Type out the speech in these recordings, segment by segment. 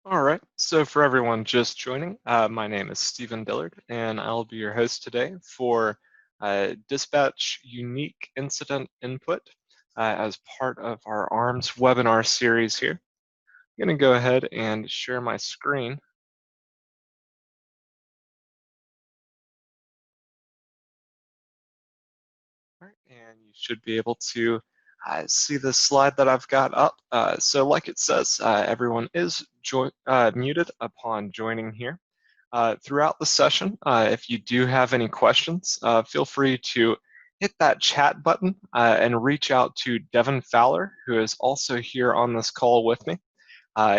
All right, so for everyone just joining, my name is Stephen Dillard, and I'll be your host today for Dispatch Unique Incident Input as part of our ARMS webinar series here. I'm going to go ahead and share my screen. All right, and you should be able to see the slide that I've got up. So like it says, everyone is muted upon joining here. Throughout the session, if you do have any questions, feel free to hit that chat button and reach out to Devin Fowler, who is also here on this call with me.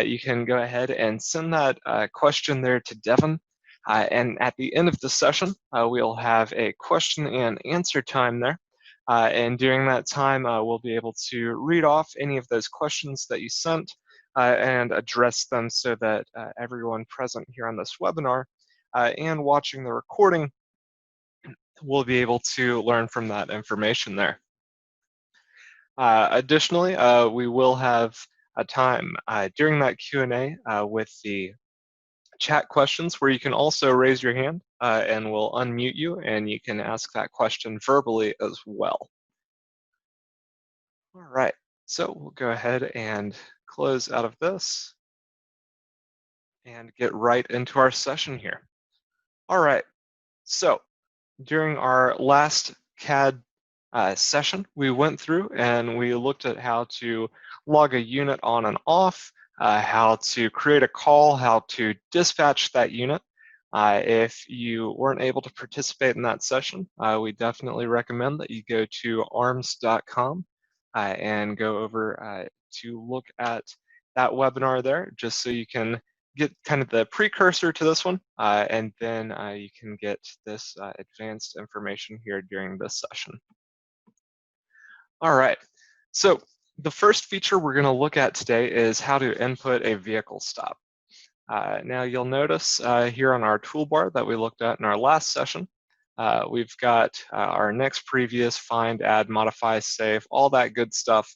You can go ahead and send that question there to Devin. And at the end of the session, we'll have a question and answer time there. And during that time, we'll be able to read off any of those questions that you sent and address them so that everyone present here on this webinar and watching the recording will be able to learn from that information there. Additionally, we will have a time during that Q&A with the chat questions where you can also raise your hand and we'll unmute you and you can ask that question verbally as well. All right, so we'll go ahead and close out of this and get right into our session here. All right, so during our last CAD session, we went through and we looked at how to log a unit on and off, how to create a call, how to dispatch that unit. If you weren't able to participate in that session, we definitely recommend that you go to arms.com and go over to look at that webinar there, just so you can get kind of the precursor to this one, and then you can get this advanced information here during this session. All right, so the first feature we're going to look at today is how to input a vehicle stop. Now you'll notice here on our toolbar that we looked at in our last session, we've got our next, previous, find, add, modify, save, all that good stuff.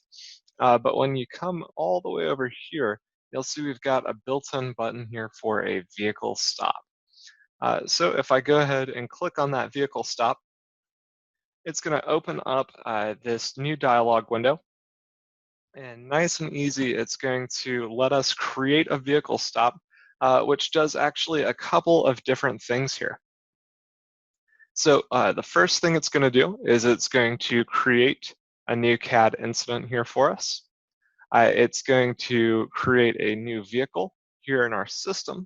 But when you come all the way over here, you'll see we've got a built-in button here for a vehicle stop. So if I go ahead and click on that vehicle stop, it's going to open up this new dialog window. And nice and easy, it's going to let us create a vehicle stop, which does actually a couple of different things here. So the first thing it's going to do is it's going to create a new CAD incident here for us. It's going to create a new vehicle here in our system.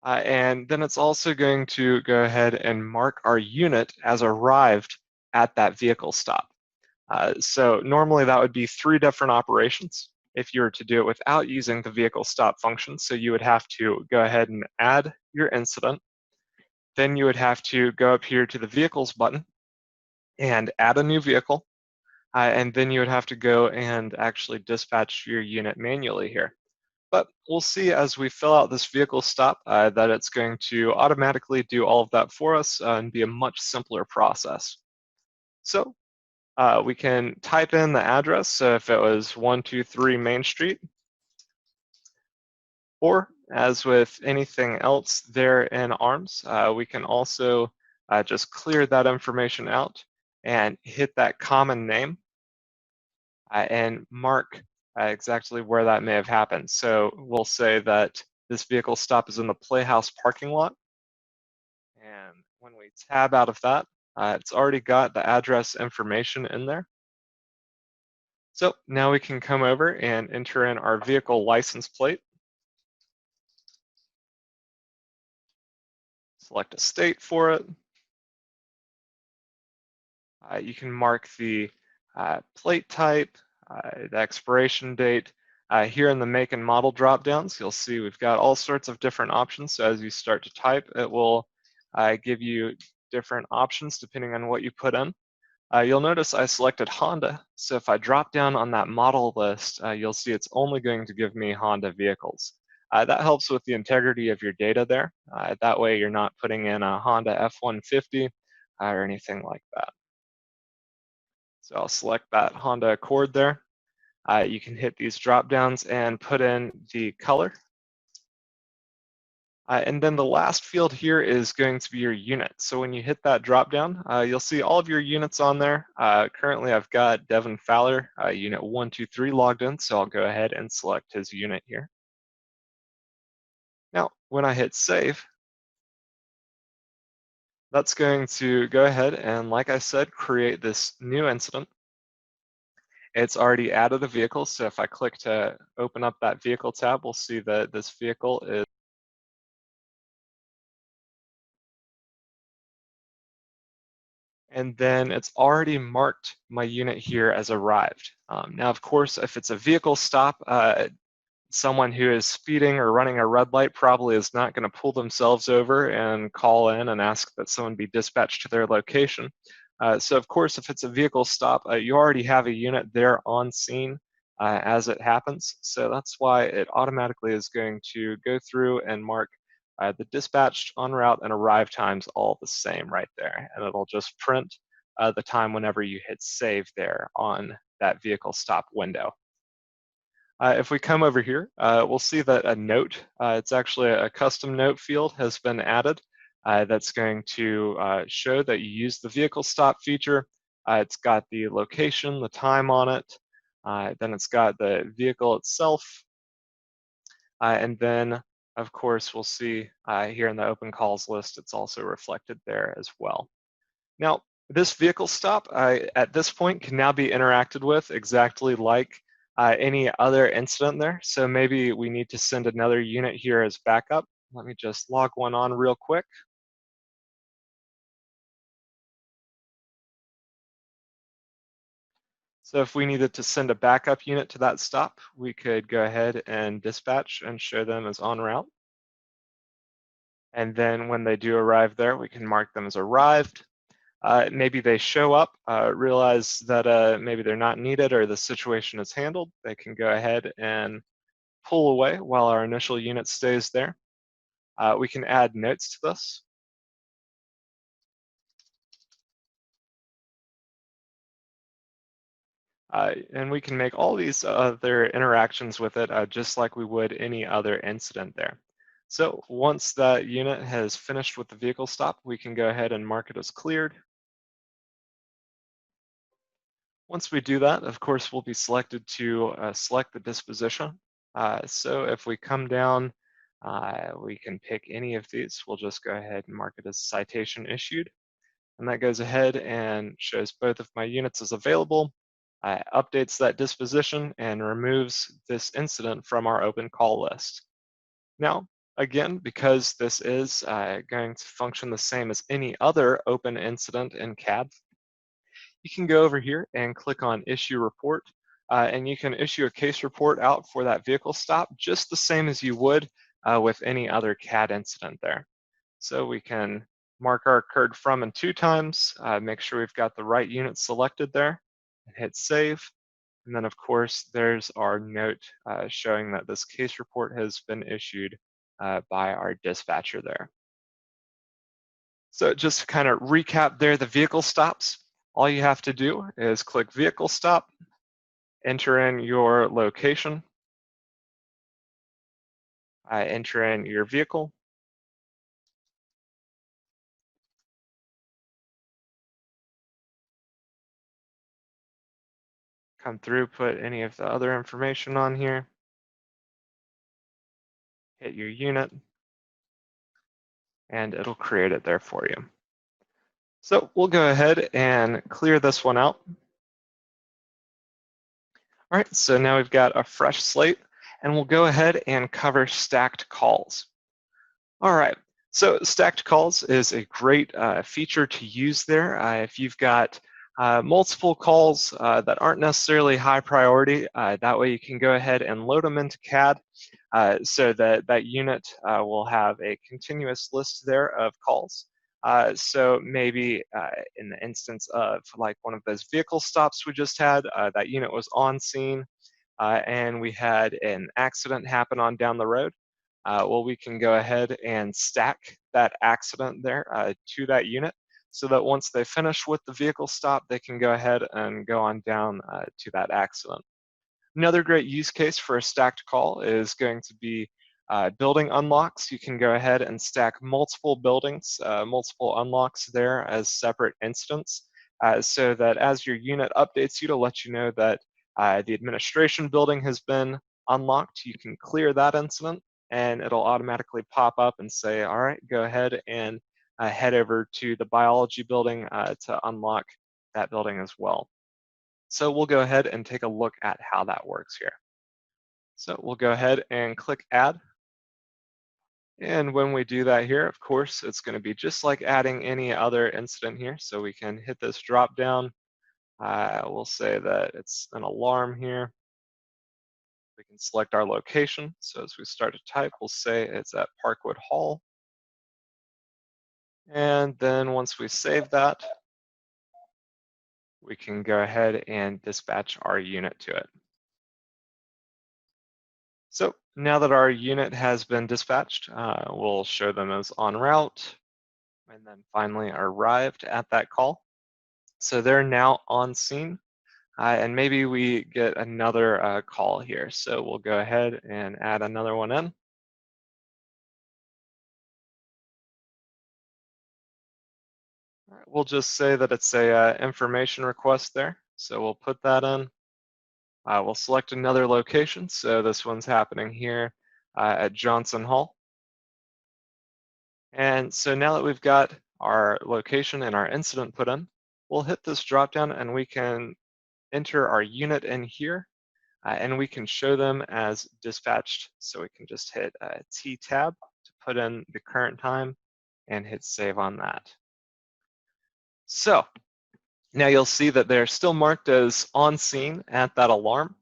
And then it's also going to go ahead and mark our unit as arrived at that vehicle stop. So normally that would be 3 different operations if you were to do it without using the vehicle stop function. So you would have to go ahead and add your incident. Then you would have to go up here to the vehicles button and add a new vehicle. And then you would have to go and actually dispatch your unit manually here. But we'll see as we fill out this vehicle stop that it's going to automatically do all of that for us and be a much simpler process. So we can type in the address. So if it was 123 Main Street, or as with anything else there in ARMS, we can also just clear that information out and hit that common name and mark exactly where that may have happened. So we'll say that this vehicle stop is in the Playhouse parking lot. And when we tab out of that, it's already got the address information in there. So now we can come over and enter in our vehicle license plate. Select a state for it. You can mark the plate type, the expiration date. Here in the make and model dropdowns, you'll see we've got all sorts of different options. So as you start to type, it will give you different options depending on what you put in. You'll notice I selected Honda. So if I drop down on that model list, you'll see it's only going to give me Honda vehicles. That helps with the integrity of your data there. That way you're not putting in a Honda F-150 or anything like that. So I'll select that Honda Accord there. You can hit these drop downs and put in the color And then the last field here is going to be your unit. So when you hit that drop down, you'll see all of your units on there. Currently, I've got Devin Fowler, unit 123 logged in, so I'll go ahead and select his unit here. Now, when I hit save, that's going to go ahead and, like I said, create this new incident. It's already added a vehicle, so if I click to open up that vehicle tab, we'll see that this vehicle is, and then it's already marked my unit here as arrived. Now, of course, if it's a vehicle stop, someone who is speeding or running a red light probably is not going to pull themselves over and call in and ask that someone be dispatched to their location. So of course, if it's a vehicle stop, you already have a unit there on scene as it happens. So that's why it automatically is going to go through and mark the dispatched, en route, and arrive times all the same right there. And it'll just print the time whenever you hit save there on that vehicle stop window. If we come over here, we'll see that a note, it's actually a custom note field has been added that's going to show that you use the vehicle stop feature. It's got the location, the time on it, then it's got the vehicle itself, and then of course we'll see here in the open calls list, it's also reflected there as well. Now, this vehicle stop at this point can now be interacted with exactly like any other incident there. So maybe we need to send another unit here as backup. Let me just log one on real quick. So if we needed to send a backup unit to that stop, we could go ahead and dispatch and show them as en route. And then when they do arrive there, we can mark them as arrived. Maybe they show up, realize that maybe they're not needed or the situation is handled. They can go ahead and pull away while our initial unit stays there. We can add notes to this. And we can make all these other interactions with it just like we would any other incident there. So once that unit has finished with the vehicle stop, we can go ahead and mark it as cleared. Once we do that, of course, we'll be selected to select the disposition. So if we come down, we can pick any of these. We'll just go ahead and mark it as citation issued. And that goes ahead and shows both of my units as available, updates that disposition, and removes this incident from our open call list. Now, again, because this is going to function the same as any other open incident in CAD, you can go over here and click on Issue Report, and you can issue a case report out for that vehicle stop, just the same as you would with any other CAD incident there. So we can mark our occurred from and to times, make sure we've got the right unit selected there, and hit Save. And then, of course, there's our note showing that this case report has been issued by our dispatcher there. So just to kind of recap there, the vehicle stops. All you have to do is click Vehicle Stop, enter in your location, enter in your vehicle, come through, put any of the other information on here, hit your unit, and it'll create it there for you. So we'll go ahead and clear this one out. All right, so now we've got a fresh slate, and we'll go ahead and cover stacked calls. All right, so stacked calls is a great feature to use there. If you've got multiple calls that aren't necessarily high priority, that way you can go ahead and load them into CAD so that that unit will have a continuous list there of calls. So maybe in the instance of like one of those vehicle stops we just had, that unit was on scene and we had an accident happen on down the road. Well, we can go ahead and stack that accident there to that unit so that once they finish with the vehicle stop, they can go ahead and go on down to that accident. Another great use case for a stacked call is going to be building unlocks, you can go ahead and stack multiple buildings, multiple unlocks there as separate instants, so that as your unit updates you to let you know that the administration building has been unlocked, you can clear that incident and it'll automatically pop up and say, all right, go ahead and head over to the biology building to unlock that building as well. So we'll go ahead and take a look at how that works here. So we'll go ahead and click add. And when we do that here, of course, it's going to be just like adding any other incident here. So we can hit this drop down. We'll say that it's an alarm here. We can select our location. So as we start to type, we'll say it's at Parkwood Hall. And then once we save that, we can go ahead and dispatch our unit to it. So now that our unit has been dispatched, we'll show them as en route and then finally arrived at that call. So they're now on scene, and maybe we get another call here. So we'll go ahead and add another one in. All right, we'll just say that it's a information request there. So we'll put that in. We'll select another location. So this one's happening here at Johnson Hall. And so now that we've got our location and our incident put in, we'll hit this dropdown and we can enter our unit in here, and we can show them as dispatched. So we can just hit T tab to put in the current time and hit save on that. So now you'll see that they're still marked as on scene at that alarm,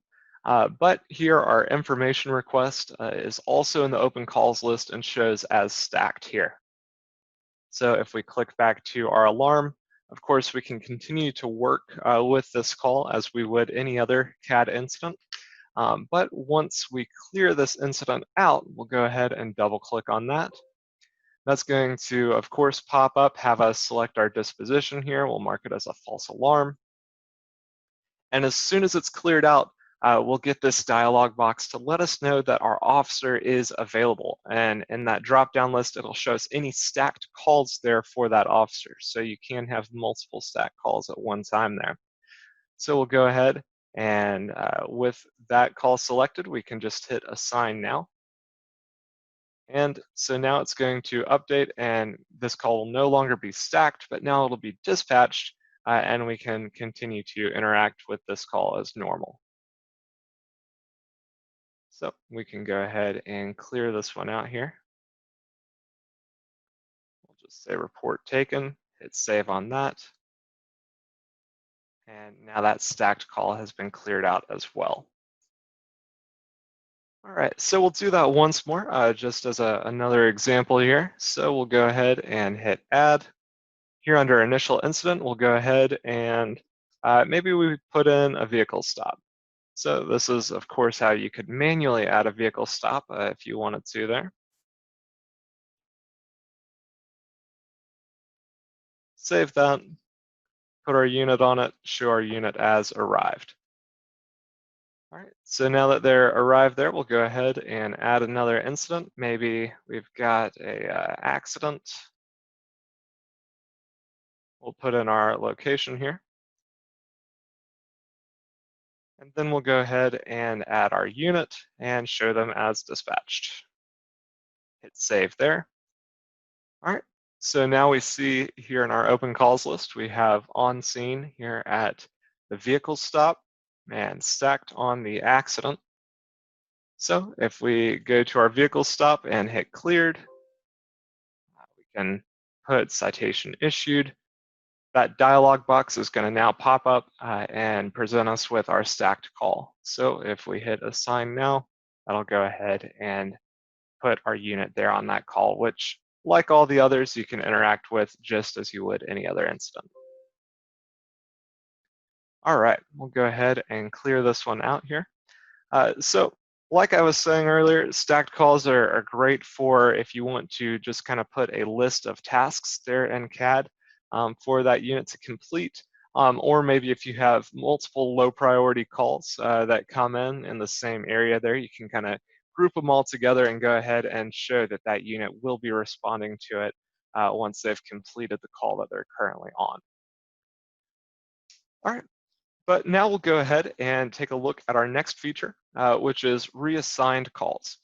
but here our information request is also in the open calls list and shows as stacked here. So if we click back to our alarm, of course, we can continue to work with this call as we would any other CAD incident. But once we clear this incident out, we'll go ahead and double click on that. That's going to, of course, pop up, have us select our disposition here. We'll mark it as a false alarm. And as soon as it's cleared out, we'll get this dialog box to let us know that our officer is available. And in that drop-down list, it'll show us any stacked calls there for that officer. So you can have multiple stacked calls at one time there. So we'll go ahead and with that call selected, we can just hit assign now. And so now it's going to update and this call will no longer be stacked, but now it'll be dispatched and we can continue to interact with this call as normal. So we can go ahead and clear this one out here. We'll just say report taken, hit save on that. And now that stacked call has been cleared out as well. All right, so we'll do that once more, just as another example here. So we'll go ahead and hit add. Here under initial incident, we'll go ahead and maybe we put in a vehicle stop. So this is, of course, how you could manually add a vehicle stop if you wanted to there. Save that, put our unit on it, show our unit as arrived. All right, so now that they're arrived there, we'll go ahead and add another incident. Maybe we've got a accident. We'll put in our location here. And then we'll go ahead and add our unit and show them as dispatched. Hit save there. All right, so now we see here in our open calls list, we have on scene here at the vehicle stop and stacked on the accident. So if we go to our vehicle stop and hit cleared, we can put citation issued. That dialog box is going to now pop up and present us with our stacked call. So if we hit assign now, that'll go ahead and put our unit there on that call, which, like all the others, you can interact with just as you would any other incident. All right, we'll go ahead and clear this one out here. So like I was saying earlier, stacked calls are great for if you want to just kind of put a list of tasks there in CAD for that unit to complete, or maybe if you have multiple low priority calls that come in the same area there, you can kind of group them all together and go ahead and show that that unit will be responding to it once they've completed the call that they're currently on. All right, but now we'll go ahead and take a look at our next feature, which is reassigned calls.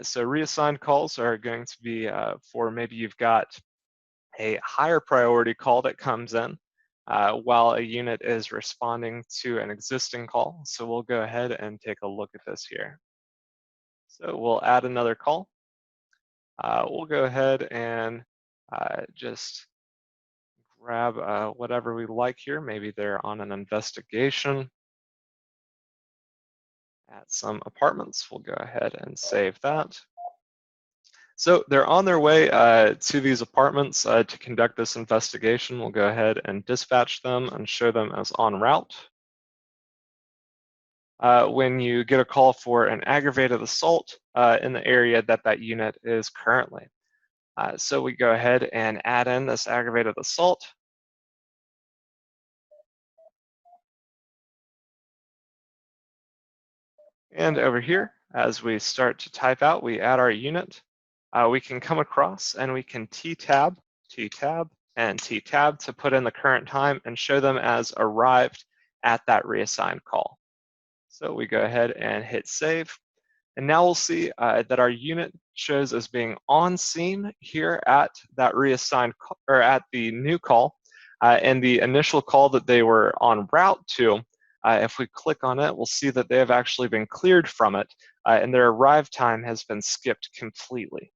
So reassigned calls are going to be for maybe you've got a higher priority call that comes in while a unit is responding to an existing call. So we'll go ahead and take a look at this here. So we'll add another call. We'll go ahead and just grab whatever we like here. Maybe they're on an investigation at some apartments. We'll go ahead and save that. So they're on their way to these apartments to conduct this investigation. We'll go ahead and dispatch them and show them as en route. When you get a call for an aggravated assault in the area that that unit is currently. So we go ahead and add in this aggravated assault. And over here, as we start to type out, we add our unit. We can come across and we can T-tab, and T-tab to put in the current time and show them as arrived at that reassigned call. So we go ahead and hit save. And now we'll see that our unit shows as being on scene here at that reassigned call, or at the new call, and the initial call that they were en route to. If we click on it, we'll see that they have actually been cleared from it, and their arrive time has been skipped completely.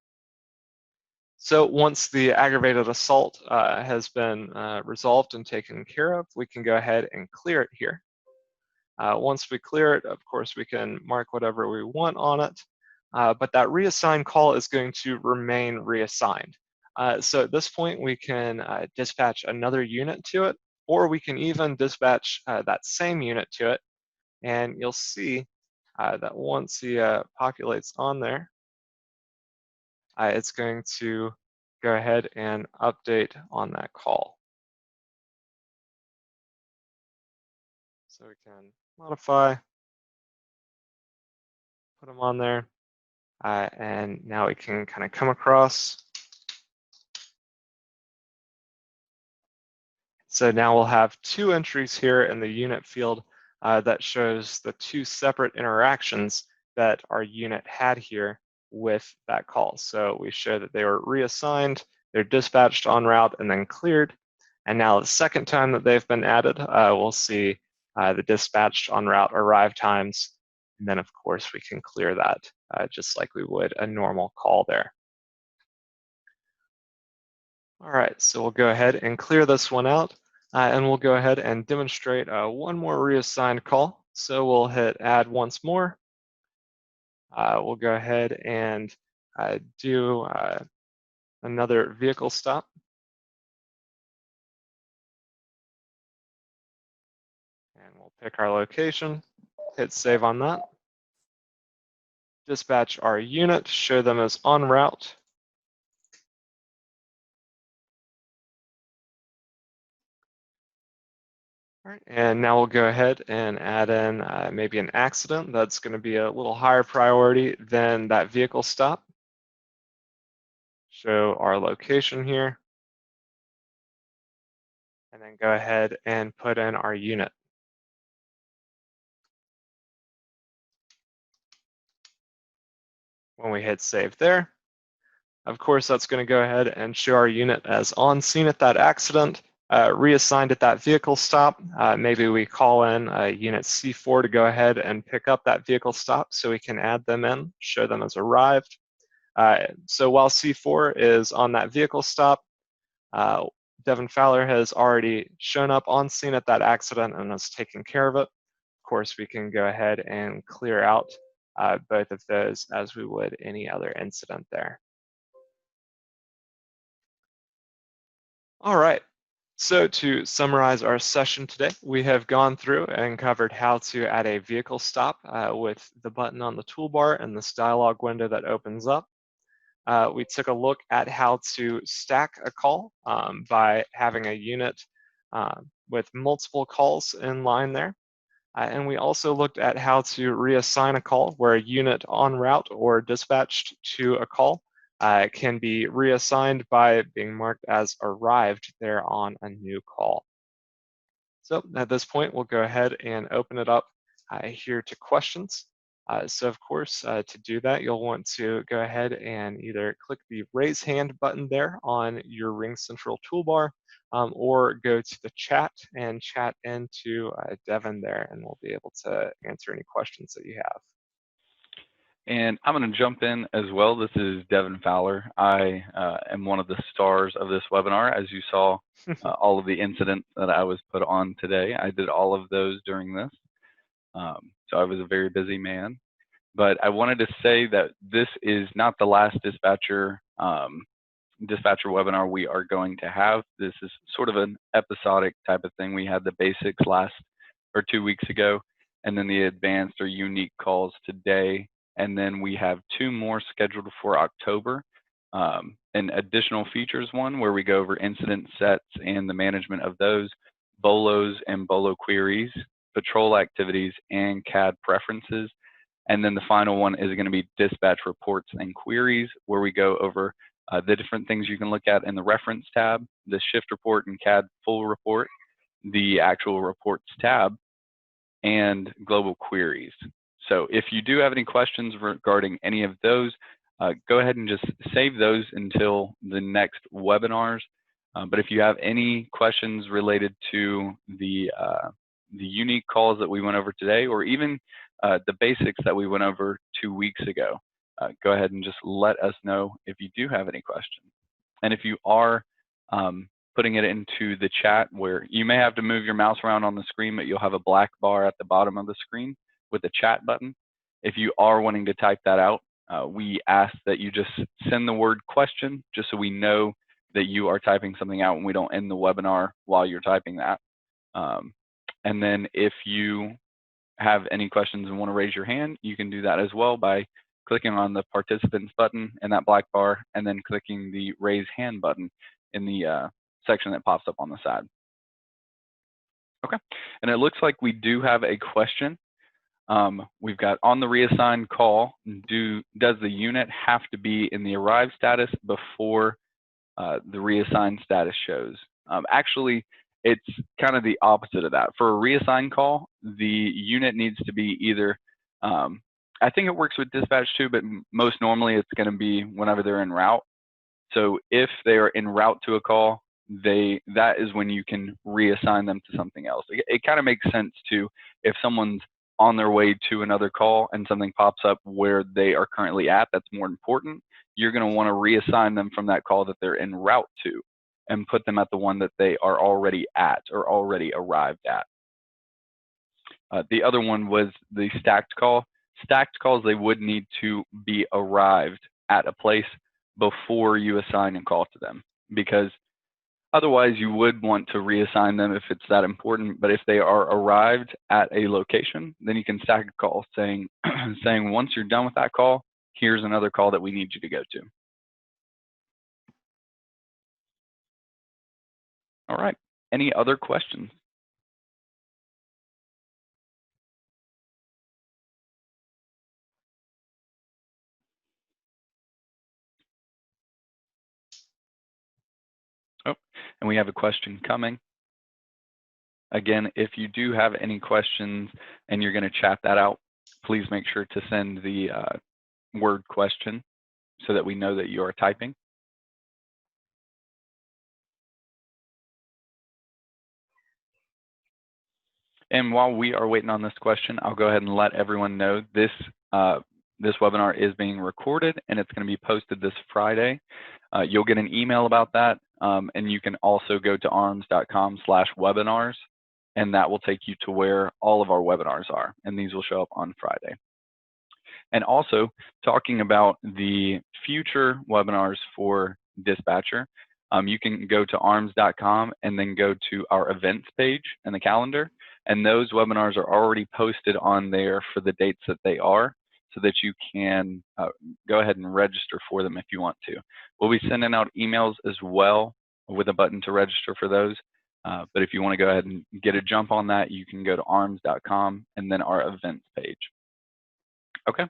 So once the aggravated assault has been resolved and taken care of, we can go ahead and clear it here. Once we clear it, of course, we can mark whatever we want on it, but that reassign call is going to remain reassigned. So at this point, we can dispatch another unit to it, or we can even dispatch that same unit to it. And you'll see that once he populates on there, it's going to go ahead and update on that call. So we can modify, put them on there, and now we can kind of come across. So now we'll have two entries here in the unit field that shows the two separate interactions that our unit had here with that call. So we show that they were reassigned, they're dispatched en route and then cleared. And now the second time that they've been added, we'll see the dispatched en route arrive times. And then of course we can clear that just like we would a normal call there. All right, so we'll go ahead and clear this one out. And we'll go ahead and demonstrate one more reassigned call. So we'll hit add once more. We'll go ahead and do another vehicle stop. And we'll pick our location, hit save on that. Dispatch our unit, show them as en route. All right, and now we'll go ahead and add in maybe an accident that's going to be a little higher priority than that vehicle stop. Show our location here. And then go ahead and put in our unit. When we hit save there, of course, that's going to go ahead and show our unit as on scene at that accident, reassigned at that vehicle stop. Maybe we call in unit C4 to go ahead and pick up that vehicle stop so we can add them in, show them as arrived. So while C4 is on that vehicle stop, Devin Fowler has already shown up on scene at that accident and has taken care of it. Of course, we can go ahead and clear out both of those as we would any other incident there. All right, so to summarize our session today, we have gone through and covered how to add a vehicle stop with the button on the toolbar and this dialog window that opens up. We took a look at how to stack a call by having a unit with multiple calls in line there. And we also looked at how to reassign a call where a unit en route or dispatched to a call can be reassigned by being marked as arrived there on a new call. So at this point, we'll go ahead and open it up here to questions. So of course, to do that, you'll want to go ahead and either click the raise hand button there on your Ring Central toolbar, or go to the chat and chat into Devin there, and we'll be able to answer any questions that you have. And I'm going to jump in as well. This is Devin Fowler. I am one of the stars of this webinar. As you saw, all of the incidents that I was put on today, I did all of those during this. So I was a very busy man. But I wanted to say that this is not the last dispatcher webinar we are going to have. This is sort of an episodic type of thing. We had the basics 2 weeks ago, and then the advanced or unique calls today. And then we have 2 more scheduled for October. An additional features one where we go over incident sets and the management of those, BOLOs and BOLO queries, patrol activities, and CAD preferences. And then the final one is going to be dispatch reports and queries, where we go over the different things you can look at in the reference tab, the shift report and CAD full report, the actual reports tab, and global queries. So if you do have any questions regarding any of those, go ahead and just save those until the next webinars. But if you have any questions related to the unique calls that we went over today, or even the basics that we went over 2 weeks ago, go ahead and just let us know if you do have any questions. And if you are putting it into the chat, where you may have to move your mouse around on the screen, but you'll have a black bar at the bottom of the screen with a chat button. If you are wanting to type that out, we ask that you just send the word question, just so we know that you are typing something out and we don't end the webinar while you're typing that. And then if you have any questions and want to raise your hand, you can do that as well by clicking on the participants button in that black bar, and then clicking the raise hand button in the section that pops up on the side. Okay, and it looks like we do have a question. We've got, on the reassign call, does the unit have to be in the arrive status before the reassign status shows? Actually, it's kind of the opposite of that. For a reassign call, the unit needs to be either, I think it works with dispatch too, but most normally it's going to be whenever they're en route. So if they are en route to a call, that is when you can reassign them to something else. It kind of makes sense too, if someone's on their way to another call and something pops up where they are currently at, that's more important. You're going to want to reassign them from that call that they're en route to, and put them at the one that they are already at or already arrived at. The other one was the stacked call. Stacked calls, they would need to be arrived at a place before you assign a call to them, because otherwise you would want to reassign them if it's that important. But if they are arrived at a location, then you can stack a call saying, once you're done with that call, here's another call that we need you to go to. All right, any other questions? Oh, and we have a question coming. Again, if you do have any questions and you're going to chat that out, please make sure to send the word question so that we know that you are typing. And while we are waiting on this question, I'll go ahead and let everyone know this webinar is being recorded, and it's going to be posted this Friday. You'll get an email about that, and you can also go to arms.com/webinars, and that will take you to where all of our webinars are, and these will show up on Friday. And also, talking about the future webinars for Dispatcher, you can go to arms.com and then go to our events page in the calendar, and those webinars are already posted on there for the dates that they are, so that you can go ahead and register for them if you want to. We'll be sending out emails as well with a button to register for those. But if you want to go ahead and get a jump on that, you can go to arms.com and then our events page. Okay.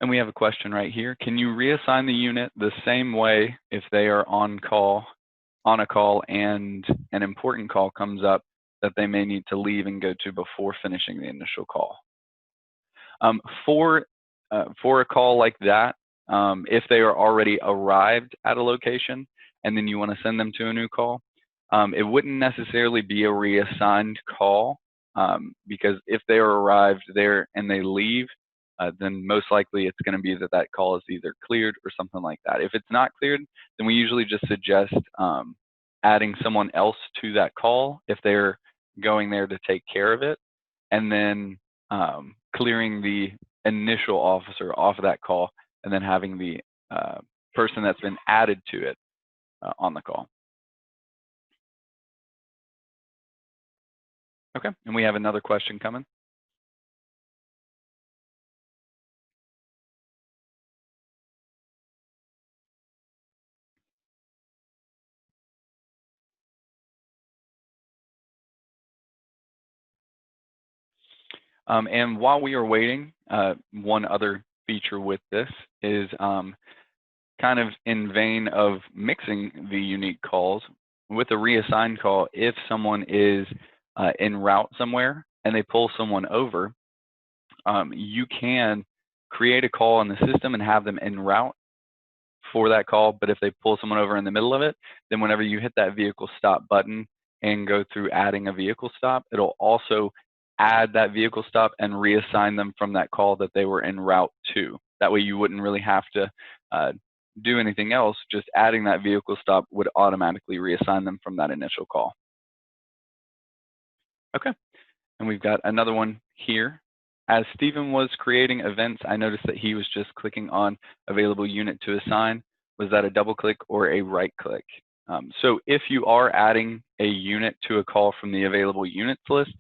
And we have a question right here. Can you reassign the unit the same way if they are on a call and an important call comes up that they may need to leave and go to before finishing the initial call? For a call like that, if they are already arrived at a location and then you want to send them to a new call, it wouldn't necessarily be a reassigned call, because if they are arrived there and they leave, then most likely it's going to be that call is either cleared or something like that. If it's not cleared, then we usually just suggest adding someone else to that call if they're going there to take care of it, and then clearing the initial officer off of that call, and then having the person that's been added to it on the call. Okay, and we have another question coming. And while we are waiting, one other feature with this is kind of in vein of mixing the unique calls with a reassigned call. If someone is en route somewhere and they pull someone over, you can create a call in the system and have them en route for that call. But if they pull someone over in the middle of it, then whenever you hit that vehicle stop button and go through adding a vehicle stop, it'll also add that vehicle stop and reassign them from that call that they were en route to. That way you wouldn't really have to do anything else. Just adding that vehicle stop would automatically reassign them from that initial call. Okay, and we've got another one here. As Stephen was creating events, I noticed that he was just clicking on available unit to assign. Was that a double click or a right click? So if you are adding a unit to a call from the available units list,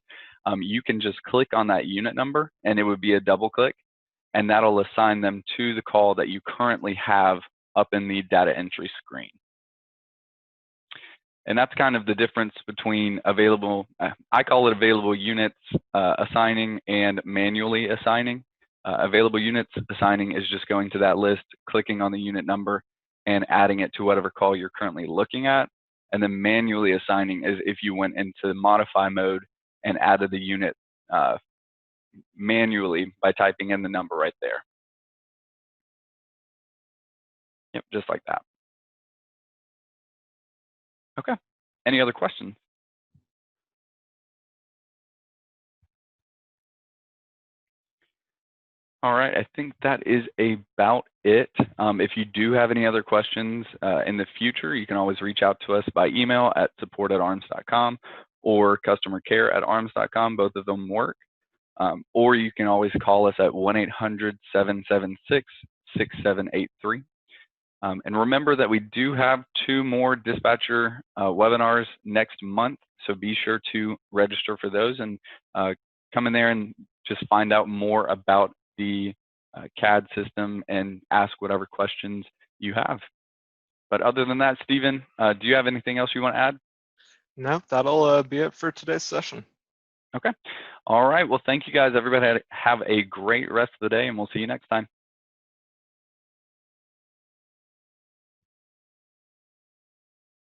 you can just click on that unit number and it would be a double click, and that'll assign them to the call that you currently have up in the data entry screen. And that's kind of the difference between available, I call it available units assigning and manually assigning. Available units assigning is just going to that list, clicking on the unit number and adding it to whatever call you're currently looking at. And then manually assigning is if you went into modify mode and added the unit manually by typing in the number right there. Yep, just like that. Okay, any other questions? All right, I think that is about it. If you do have any other questions in the future, you can always reach out to us by email at support@arms.com or customer care@arms.com. Both of them work. Or you can always call us at 1-800-776-6783. And remember that we do have 2 more dispatcher webinars next month, so be sure to register for those and come in there and just find out more about the CAD system and ask whatever questions you have. But other than that, Stephen, do you have anything else you want to add? No, that'll be it for today's session. Okay. All right. Well, thank you guys. Everybody have a great rest of the day, and we'll see you next time.